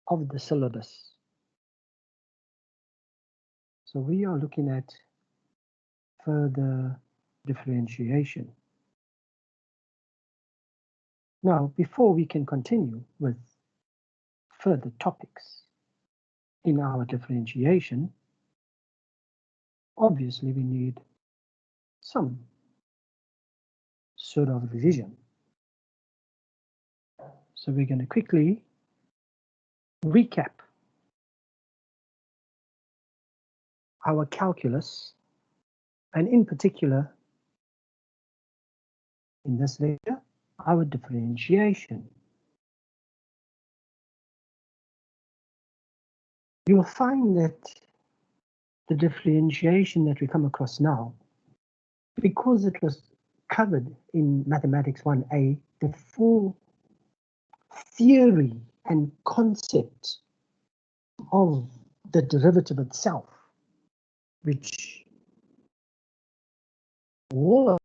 of the syllabus. So we are looking at further differentiation. Now, before we can continue with further topics in our differentiation, obviously we need some sort of revision. So we're going to quickly recap our calculus, and in particular, in this lecture, our differentiation. You will find that the differentiation that we come across now, because it was covered in Mathematics 1A, the full theory and concept of the derivative itself, which all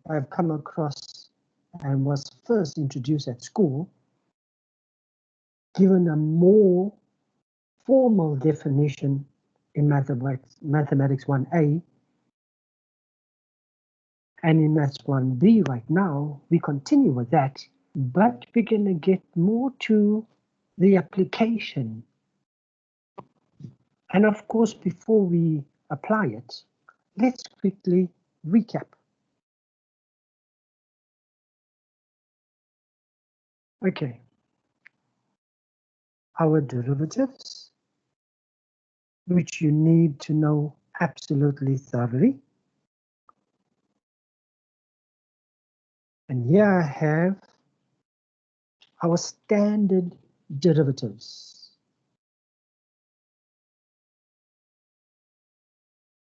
I've come across and was first introduced at school, given a more formal definition in Mathematics 1A, and in Maths 1B right now, we continue with that, but we're going to get more to the application. And of course, before we apply it, let's quickly recap. Okay. Our derivatives, which you need to know absolutely thoroughly. And here I have our standard derivatives.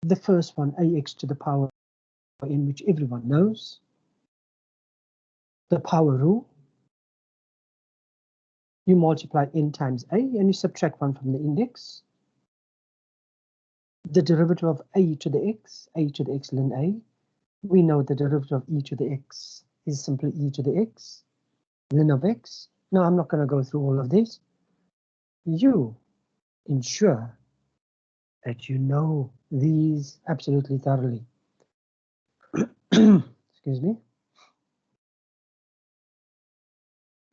The first one, ax to the power n, which everyone knows. The power rule. You multiply n times a and you subtract 1 from the index. The derivative of a to the x ln a. We know the derivative of e to the x is simply e to the x, ln of x. Now, I'm not going to go through all of this. You ensure that you know these absolutely thoroughly. Excuse me.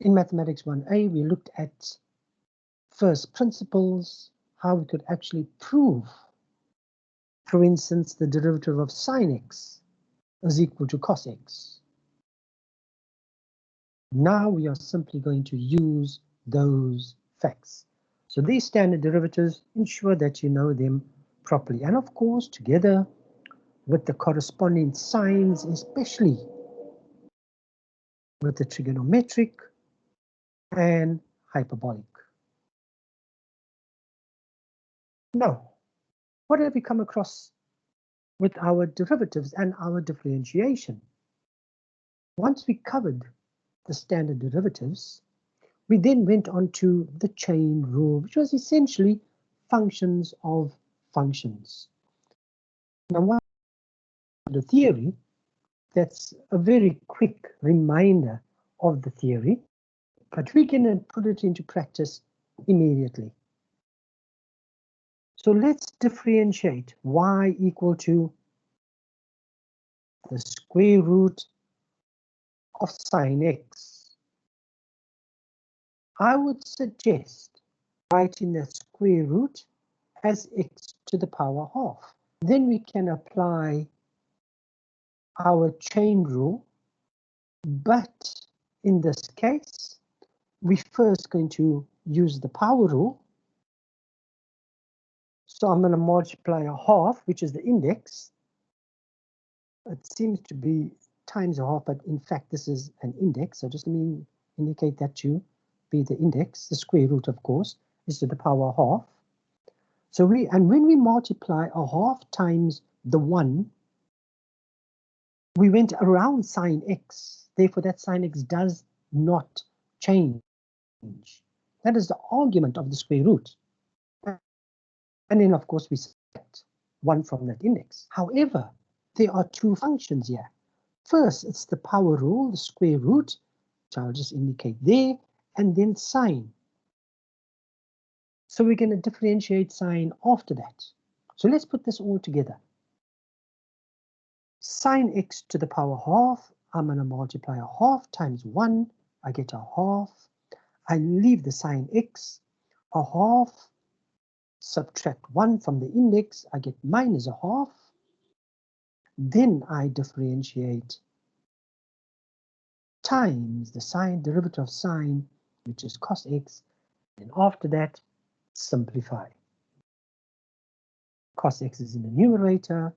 In Mathematics 1A, we looked at first principles, how we could actually prove, for instance, the derivative of sine x is equal to cos x. Now we are simply going to use those facts. So these standard derivatives, ensure that you know them properly. And of course, together with the corresponding signs, especially with the trigonometric and hyperbolic. Now, what have we come across with our derivatives and our differentiation? Once we covered the standard derivatives, we then went on to the chain rule, which was essentially functions of functions. Now, one the theory, that's a very quick reminder of the theory, but we can put it into practice immediately. So let's differentiate y equal to the square root of sine x. I would suggest writing the square root as x to the power half. Then we can apply our chain rule, but in this case, we're first going to use the power rule. So I'm going to multiply a half, which is the index. It seems to be times a half, but in fact, this is an index. So just let me indicate that to be the index. The square root, of course, is to the power half. So when we multiply a half times the 1, we went around sine x. Therefore, that sine x does not change. That is the argument of the square root. And then, of course, we subtract 1 from that index. However, there are two functions here. First, it's the power rule, the square root, which I'll just indicate there, and then sine. So we're going to differentiate sine after that. So let's put this all together. Sine x to the power half, I'm going to multiply a half times 1, I get a half. I leave the sine x, a half, subtract 1 from the index, I get minus a half. Then I differentiate times the sine derivative of sine, which is cos x, and after that, simplify. Cos x is in the numerator,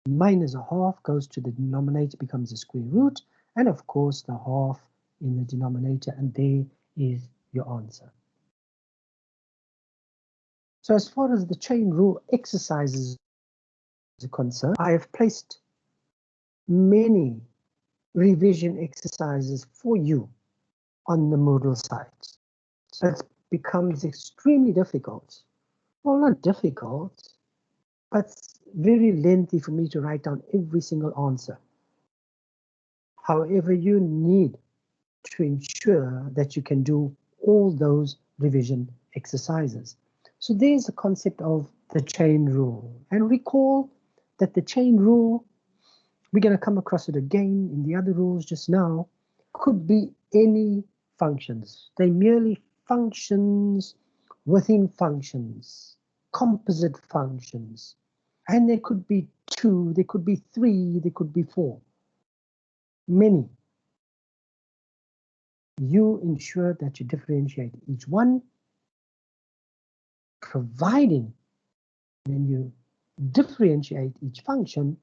minus a half goes to the denominator, becomes a square root, and of course the half in the denominator, and there is your answer. So as far as the chain rule exercises are concerned, I have placed many revision exercises for you on the Moodle site. So it becomes extremely difficult. Well, not difficult, but very lengthy for me to write down every single answer. However, you need to ensure that you can do all those revision exercises. So there's the concept of the chain rule. And recall that the chain rule, we're going to come across it again in the other rules just now, could be any functions. They merely functions within functions, composite functions. And there could be 2, there could be 3, there could be 4. Many. You ensure that you differentiate each one, providing when you differentiate each function,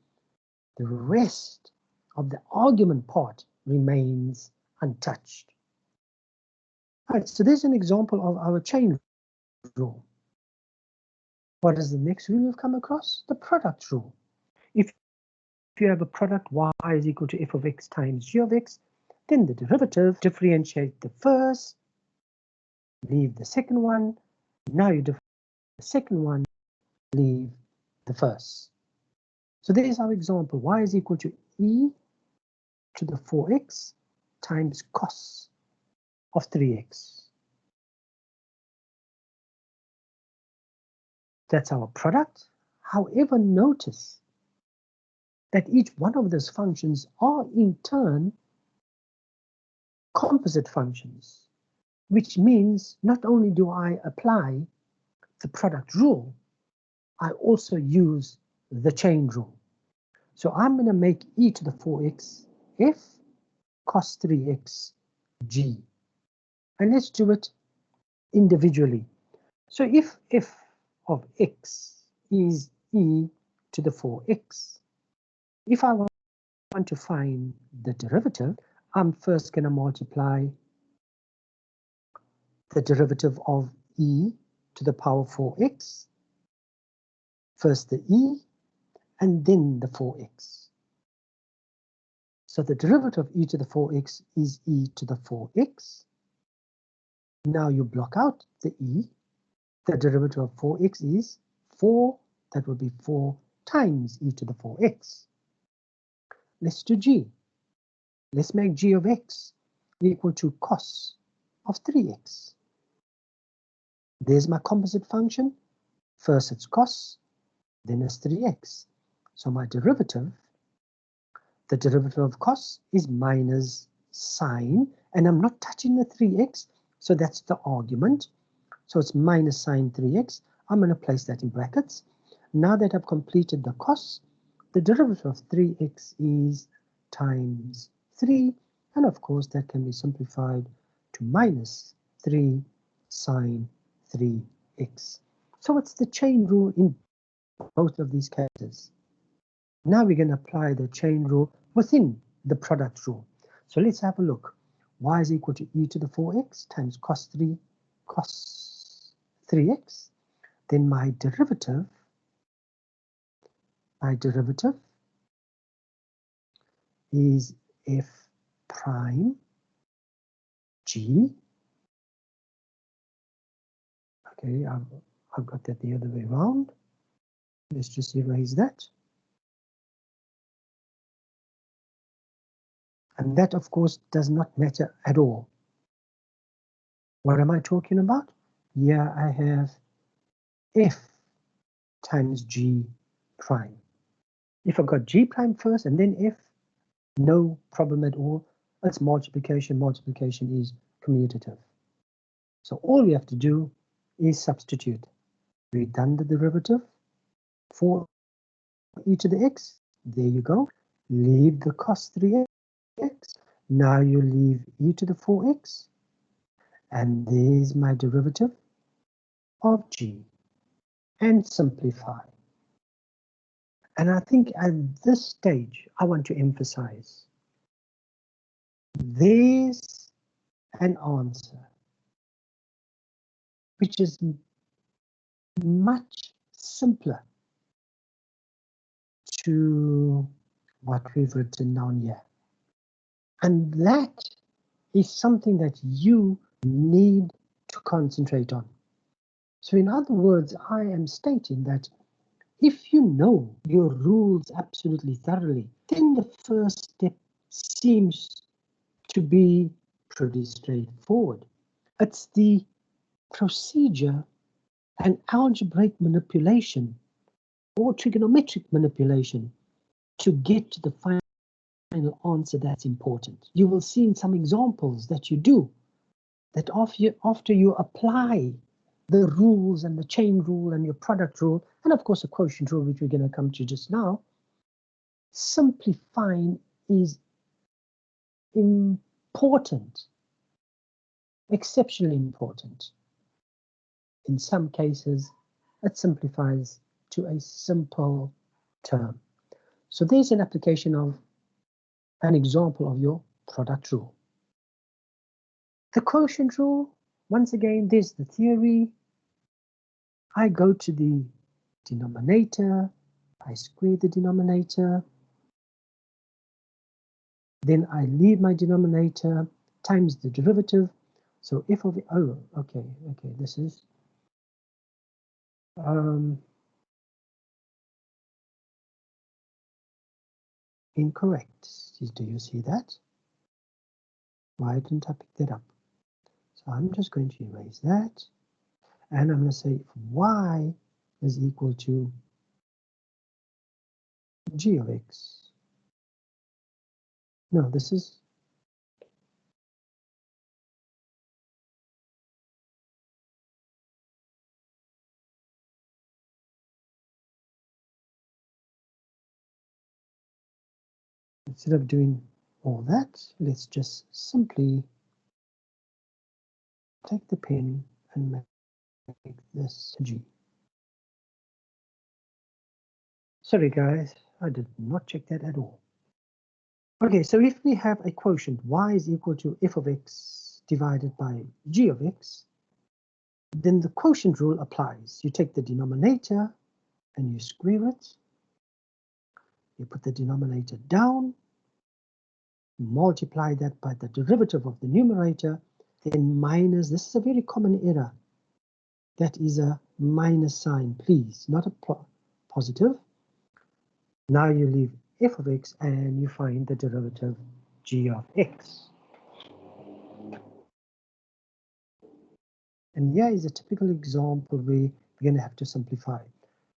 the rest of the argument part remains untouched. All right, so there's an example of our chain rule. What is the next rule you've come across? The product rule. If you have a product y is equal to f of x times g of x, then the derivative, differentiate the first, leave the second one. Now you differentiate the second one, leave the first. So there is our example. Y is equal to e to the 4x times cos of 3x. That's our product. However, notice that each one of those functions are in turn composite functions, which means not only do I apply the product rule, I also use the chain rule. So I'm going to make e to the 4x f cos 3x g. And let's do it individually. So if f of x is e to the 4x, if I want to find the derivative, I'm first going to multiply the derivative of e to the power 4x, first the e, and then the 4x. So the derivative of e to the 4x is e to the 4x. Now you block out the e. The derivative of 4x is 4. That will be 4 times e to the 4x. Let's do g. Let's make g of x equal to cos of 3x. There's my composite function. First it's cos, then it's 3x. So my derivative, the derivative of cos is minus sine, and I'm not touching the 3x, so that's the argument. So it's minus sine 3x. I'm going to place that in brackets. Now that I've completed the cos, the derivative of 3x is times 3, and of course that can be simplified to minus 3 sine 3x. So it's the chain rule in both of these cases. Now we're going to apply the chain rule within the product rule. So let's have a look. Y is equal to e to the 4x times cos 3x. Then my derivative is f prime g. Okay, I've got that the other way around. Let's just erase that. And that, of course, does not matter at all. What am I talking about? Here I have f times g prime. If I got g prime first and then f, no problem at all. It's multiplication. Multiplication is commutative. So all we have to do is substitute. We've done the derivative for e to the x. There you go. Leave the cos 3x. Now you leave e to the 4x. And there's my derivative of g. And simplify. And I think at this stage, I want to emphasize there's an answer which is much simpler to what we've written down here. And that is something that you need to concentrate on. So in other words, I am stating that if you know your rules absolutely thoroughly, then the first step seems to be pretty straightforward. It's the procedure and algebraic manipulation or trigonometric manipulation to get to the final answer that's important. You will see in some examples that you do, that after you apply the rules and the chain rule and your product rule, and of course the quotient rule, which we're going to come to just now, simplifying is important, exceptionally important. In some cases, it simplifies to a simple term. So there's an application of an example of your product rule. The quotient rule, once again, there's the theory. I go to the denominator, I square the denominator, then I leave my denominator times the derivative. So f of, oh, okay, this is incorrect. Do you see that? Why didn't I pick that up? So I'm just going to erase that. And I'm going to say if y is equal to g of x. No, this is instead of doing all that, let's just simply take the pen and make this g. Sorry guys, I did not check that at all. Okay, so if we have a quotient y is equal to f of x divided by g of x, then the quotient rule applies. You take the denominator and you square it. You put the denominator down, multiply that by the derivative of the numerator, then minus, this is a very common error. That is a minus sign, please, not a positive. Now you leave f of x and you find the derivative g of x. And here is a typical example where we're going to have to simplify.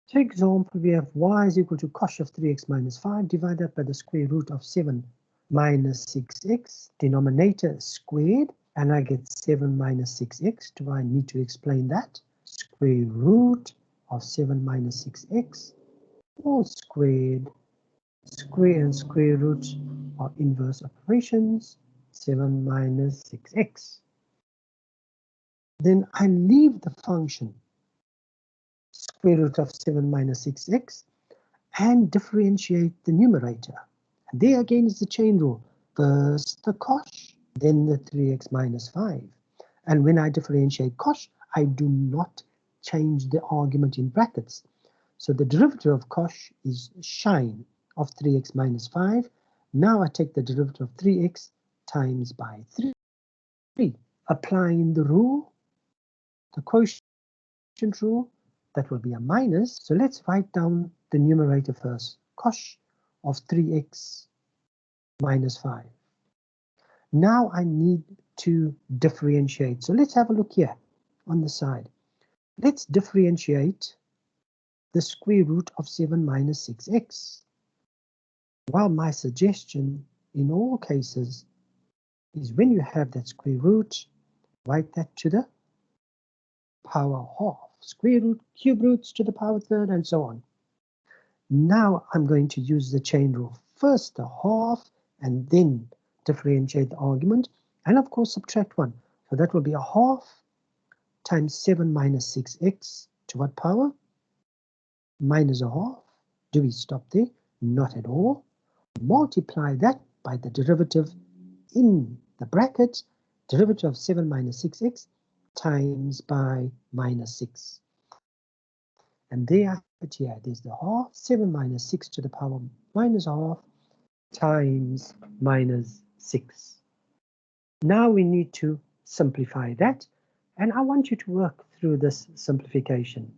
So example, we have y is equal to cos of 3x minus 5 divided by the square root of 7 minus 6x. Denominator is squared, and I get 7 minus 6x. Do I need to explain that? Square root of 7 minus 6x, all squared. Square and square root are inverse operations. 7 minus 6x. Then I leave the function square root of 7 minus 6x and differentiate the numerator. And there again is the chain rule. First the cosh, then the 3x minus 5. And when I differentiate cosh, I do not change the argument in brackets. So the derivative of cosh is sine of 3x minus 5. Now I take the derivative of 3x times by 3. Applying the rule, the quotient rule, that will be a minus. So let's write down the numerator first. Cosh of 3x minus 5. Now I need to differentiate. So let's have a look here on the side. Let's differentiate the square root of 7 minus 6x. Well, my suggestion in all cases is when you have that square root, write that to the power half. Square root, cube roots to the power third, and so on. Now I'm going to use the chain rule. First the half, and then differentiate the argument, and of course subtract 1. So that will be a half times 7 minus 6x to what power? Minus a half. Do we stop there? Not at all. Multiply that by the derivative in the bracket, derivative of 7 minus 6x times by minus 6. And there I put here, there's the half, 7 minus 6 to the power minus half times minus 6. Now we need to simplify that, and I want you to work through this simplification.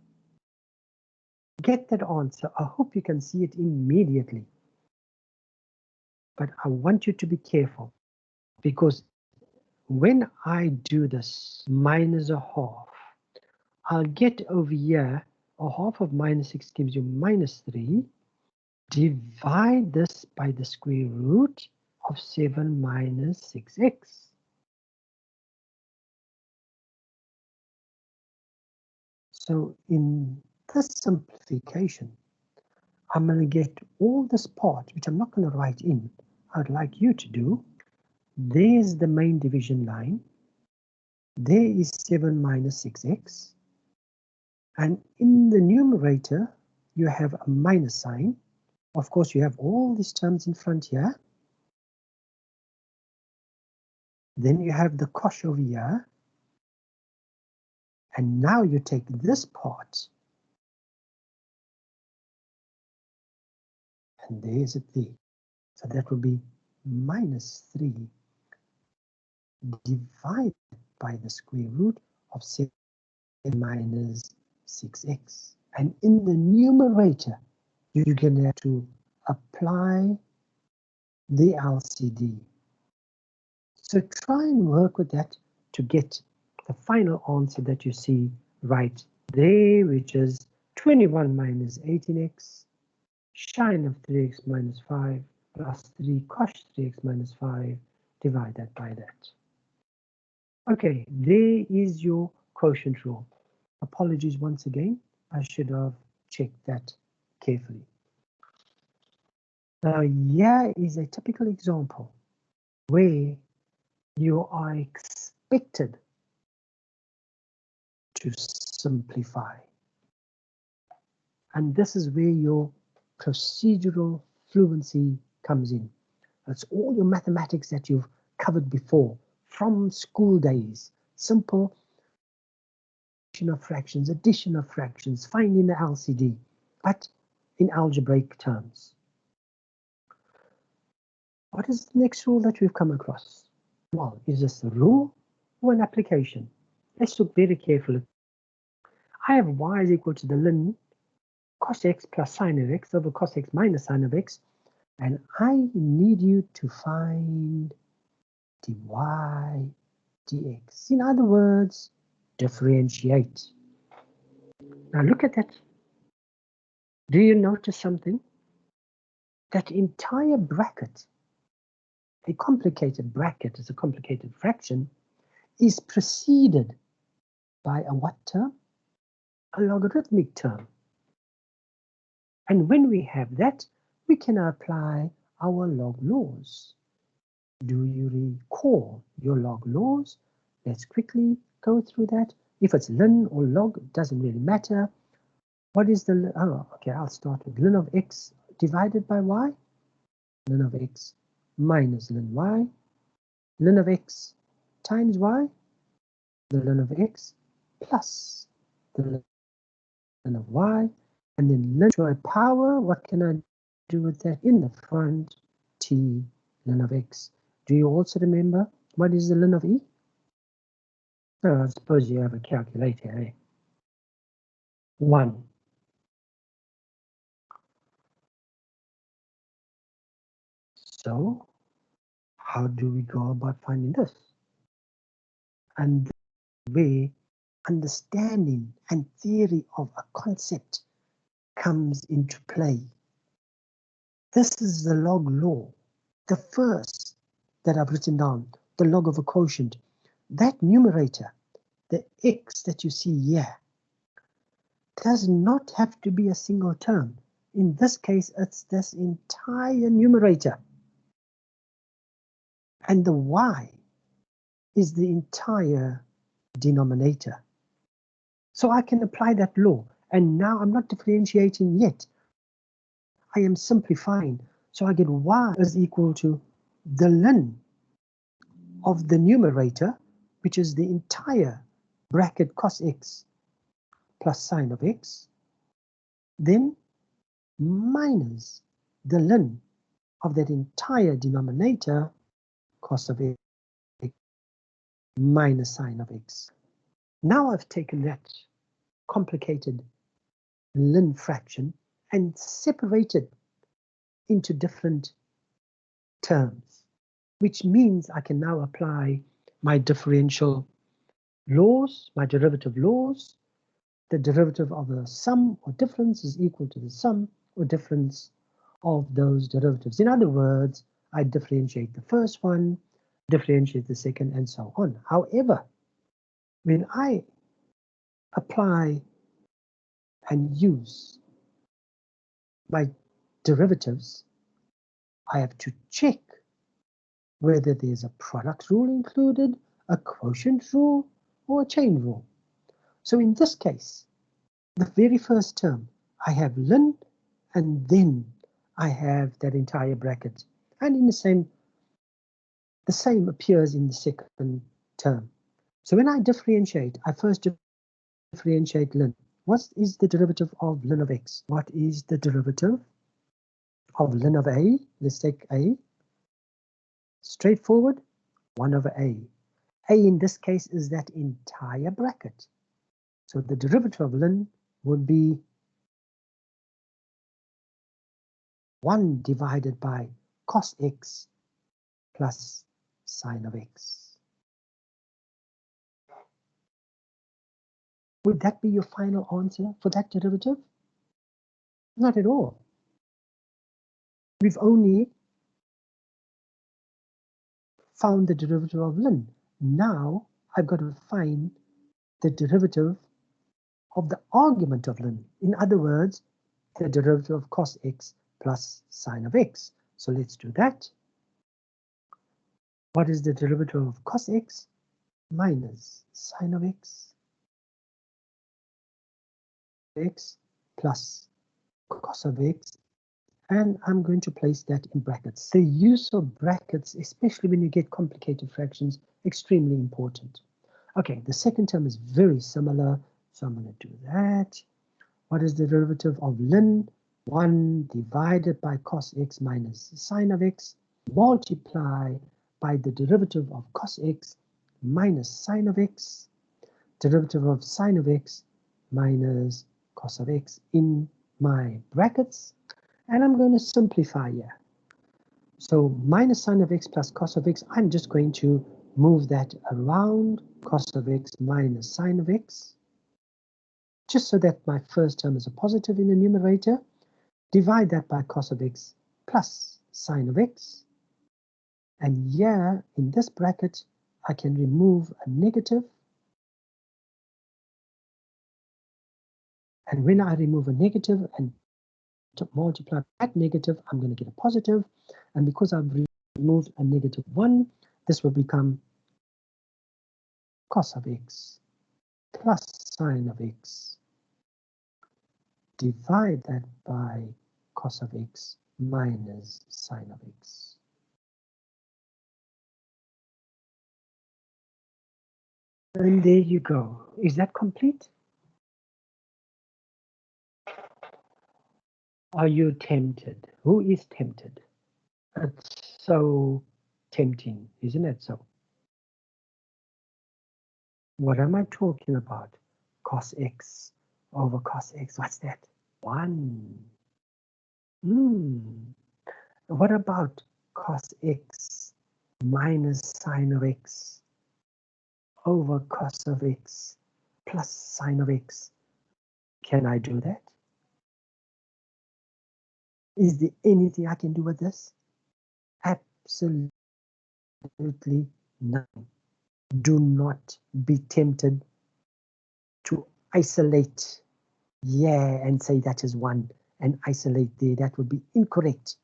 Get that answer. I hope you can see it immediately. But I want you to be careful, because when I do this minus a half, I'll get over here, a half of minus 6 gives you minus 3. Divide this by the square root of 7 minus 6x. So in this simplification, I'm going to get all this part, which I'm not going to write in. I'd like you to do. There's the main division line. There is 7 minus 6x. And in the numerator, you have a minus sign. Of course, you have all these terms in front here. Then you have the cosh over here. And now you take this part. And there's it there. So that will be minus 3 divided by the square root of 7 minus 6x. And in the numerator, you're going to have to apply the LCD. So try and work with that to get the final answer that you see right there, which is 21 minus 18x, sine of 3x minus 5 plus 3 cosh 3x minus 5, divide that by that. Okay, there is your quotient rule. Apologies once again, I should have checked that carefully. Now here is a typical example where you are expected to simplify. And this is where your procedural fluency comes in. That's all your mathematics that you've covered before from school days. Simple of fractions, addition of fractions, finding the LCD, but in algebraic terms. What is the next rule that we've come across? Well, is this a rule or an application? Let's look very carefully. I have y is equal to the ln cos x plus sine of x over cos x minus sine of x, and I need you to find dy dx. In other words, differentiate. Now look at that. Do you notice something? That entire bracket, a complicated bracket is a complicated fraction, is preceded by a what term? A logarithmic term. And when we have that, we can apply our log laws. Do you recall your log laws? Let's quickly go through that. If it's ln or log, it doesn't really matter. What is the, oh, okay, I'll start with ln of x divided by y. Ln of x minus ln y. Ln of x times y. The ln of x plus the ln of y. And then ln to a power, what can I do with that in the front? T ln of x. Do you also remember what is the ln of e? Oh, I suppose you have a calculator, eh? 1. So, how do we go about finding this? And the way understanding and theory of a concept comes into play. This is the log law, the first that I've written down, the log of a quotient. That numerator, the x that you see here, does not have to be a single term. In this case, it's this entire numerator. And the y is the entire denominator. So I can apply that law. And now I'm not differentiating yet. I am simplifying. So I get y is equal to the ln of the numerator, which is the entire bracket cos x plus sine of x, then minus the ln of that entire denominator, cos of x minus sine of x. Now I've taken that complicated ln fraction and separated into different terms, which means I can now apply my differential laws, my derivative laws. The derivative of a sum or difference is equal to the sum or difference of those derivatives. In other words, I differentiate the first one, differentiate the second, and so on. However, when I apply and use my derivatives, I have to check whether there's a product rule included, a quotient rule, or a chain rule. So in this case, the very first term, I have ln, and then I have that entire bracket. And in the same appears in the second term. So when I differentiate, I first differentiate ln. What is the derivative of ln of x? What is the derivative of ln of a? Let's take a. Straightforward, 1 over a. A in this case is that entire bracket. So the derivative of ln would be 1 divided by cos x plus sine of x. Would that be your final answer for that derivative? Not at all. We've only found the derivative of ln. Now I've got to find the derivative of the argument of ln. In other words, the derivative of cos x plus sine of x. So let's do that. What is the derivative of cos x minus sine of x? X plus cos of x, and I'm going to place that in brackets. The use of brackets, especially when you get complicated fractions, extremely important. Okay, the second term is very similar, so I'm going to do that. What is the derivative of ln? 1 divided by cos x minus sine of x, multiply by the derivative of cos x minus sine of x, derivative of sine of x minus cos of x in my brackets, and I'm going to simplify here. So minus sine of x plus cos of x, I'm just going to move that around, cos of x minus sine of x, just so that my first term is a positive in the numerator. Divide that by cos of x plus sine of x. And here in this bracket, I can remove a negative. And when I remove a negative and multiply that negative, I'm going to get a positive. And because I've removed a negative 1, this will become cos of x plus sine of x. Divide that by cos of x minus sine of x. And there you go. Is that complete? Are you tempted? Who is tempted? It's so tempting, isn't it so? What am I talking about? Cos x over cos x. What's that? 1. What about cos x minus sine of x over cos of x? plus sine of x. Can I do that? Is there anything I can do with this? Absolutely nothing. Do not be tempted to isolate, and say that is 1 and isolate there. That would be incorrect.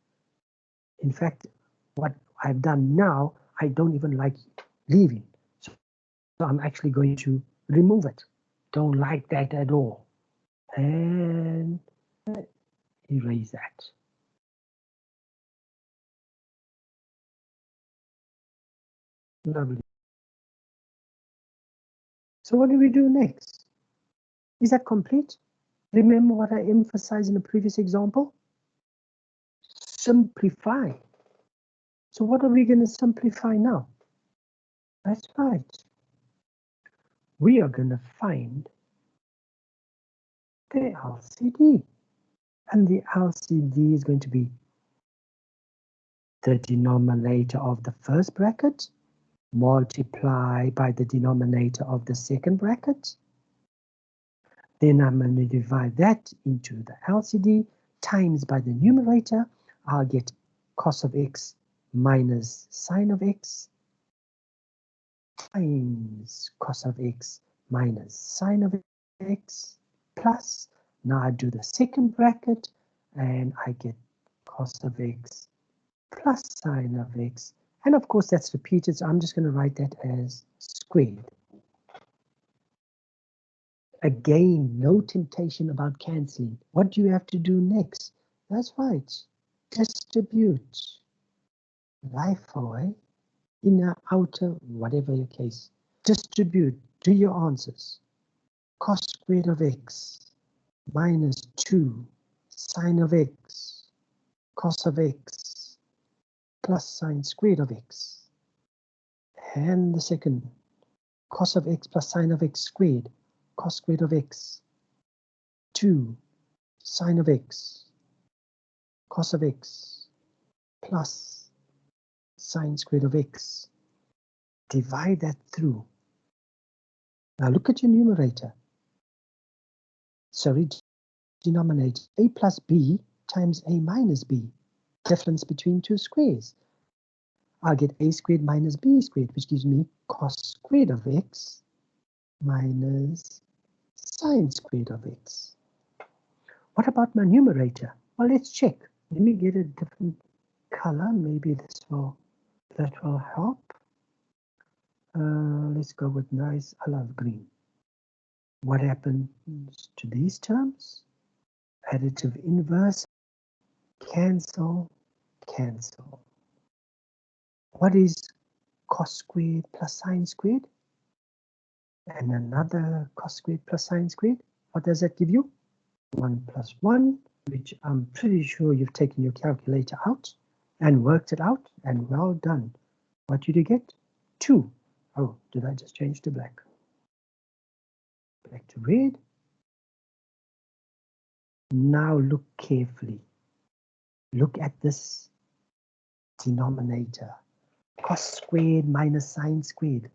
In fact, what I've done now, I don't even like leaving. So I'm actually going to remove it. Don't like that at all. And erase that. Lovely. So what do we do next? Is that complete? Remember what I emphasized in the previous example? Simplify. So what are we going to simplify now? That's right. We are going to find the LCD. And the LCD is going to be the denominator of the first bracket multiplied by the denominator of the second bracket. Then I'm going to divide that into the LCD times by the numerator. I'll get cos of x minus sine of x times cos of x minus sine of x plus, now I do the second bracket and I get cos of x plus sine of x. And of course that's repeated, so I'm just going to write that as squared. Again, no temptation about cancelling. What do you have to do next? That's right. Distribute. Life away. Inner, outer, whatever your case. Distribute. Do your answers. Cos squared of x minus 2 sine of x cos of x plus sine squared of x. And the second, cos of x plus sine of x squared, cos squared of x, 2 sine of x, cos of x, plus sine squared of x. Divide that through. Now look at your numerator. Sorry, denominator. A plus b times a minus b. Difference between two squares. I'll get a squared minus b squared, which gives me cos squared of x minus sine squared of x. What about my numerator? Well, let's check. Let me get a different color. Maybe that will help. Let's go with nice olive green. What happens to these terms? Additive inverse, cancel, cancel. What is cos squared plus sine squared? And another cos squared plus sine squared. What does that give you? 1 plus 1, which I'm pretty sure you've taken your calculator out and worked it out, and well done. What did you get? 2. Oh, did I just change to black? Back to red. Now look carefully. Look at this denominator. Cos squared minus sine squared.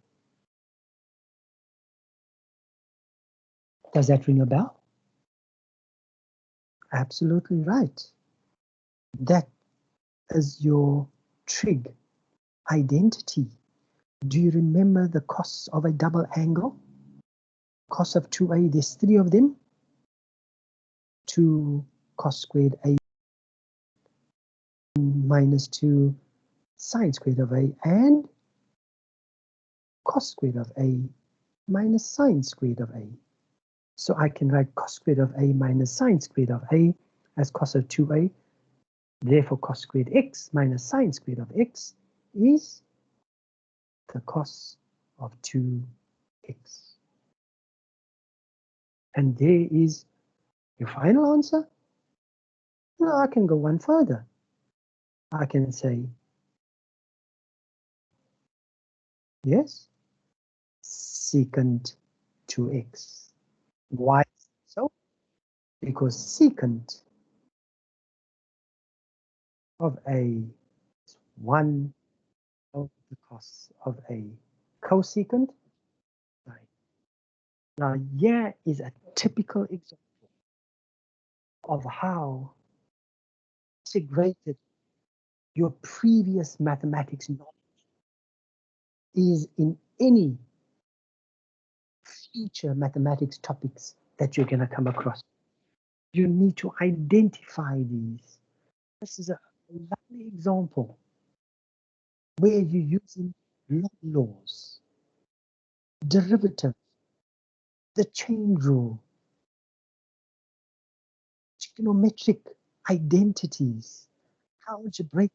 Does that ring a bell? Absolutely right. That is your trig identity. Do you remember the cos of a double angle? Cos of 2a, there's 3 of them. 2 cos squared a minus 2 sine squared of a and cos squared of a minus sine squared of a. So I can write cos squared of a minus sine squared of a as cos of 2a. Therefore, cos squared x minus sine squared of x is the cos of 2x. And there is your final answer. Now I can go one further. I can say, yes, secant 2x. Why so? Because secant of a is 1 of the cos of a. Cosecant, 9. Now, here is a typical example of how integrated your previous mathematics knowledge is in any future mathematics topics that you're going to come across. You need to identify these. This is a lovely example where you're using log laws, derivatives, the chain rule, trigonometric identities, algebraic